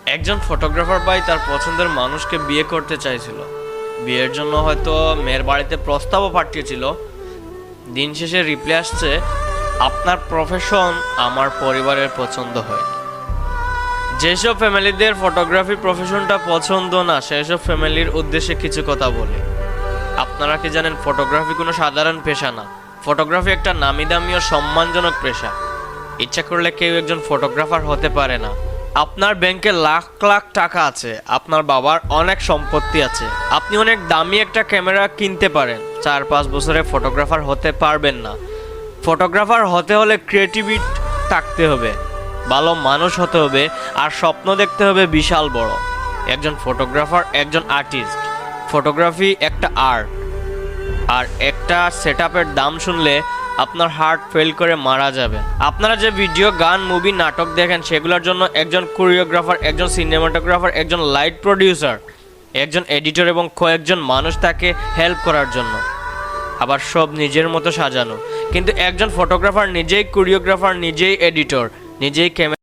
একজন ফটোগ্রাফার ভাই তার পছন্দের মানুষকে বিয়ে করতে চাইছিল। বিয়ের জন্য হয়তো মেয়ের বাড়িতে প্রস্তাবও পাঠিয়েছিল। দিন শেষে রিপ্লাই আসছে, আপনার প্রফেশন আমার পরিবারের পছন্দ হয়। যেসব ফ্যামিলিদের ফটোগ্রাফি প্রফেশনটা পছন্দ না, সেসব ফ্যামিলির উদ্দেশ্যে কিছু কথা বলি। আপনারা কি জানেন, ফটোগ্রাফি কোনো সাধারণ পেশা না। ফটোগ্রাফি একটা নামি দামি ও সম্মানজনক পেশা। ইচ্ছা করলে কেউ একজন ফটোগ্রাফার হতে পারে না। আপনার ব্যাংকে লাখ লাখ টাকা আছে, আপনার বাবার অনেক সম্পত্তি আছে, আপনি অনেক দামি একটা ক্যামেরা কিনতে পারেন, 4-5 বছরে ফটোগ্রাফার হতে পারবেন না। ফটোগ্রাফার হতে হলে ক্রিয়েটিভিটি থাকতে হবে, ভালো মানুষ হতে হবে, আর স্বপ্ন দেখতে হবে বিশাল বড়। একজন ফটোগ্রাফার একজন আর্টিস্ট। ফটোগ্রাফি একটা আর্ট। আর একটা সেটআপের দাম শুনলে আপনার হার্ট ফেল করে মারা যাবে। আপনারা যে ভিডিও, গান, মুভি, নাটক দেখেন, সেগুলোর জন্য একজন কোরিওগ্রাফার, একজন সিনেমাটোগ্রাফার, একজন লাইট প্রডিউসার, একজন এডিটর এবং কয়েকজন মানুষ তাকে হেল্প করার জন্য। আবার সব নিজের মতো সাজানো। কিন্তু একজন ফটোগ্রাফার নিজেই কোরিওগ্রাফার, নিজেই এডিটর, নিজেই ক্যামেরা।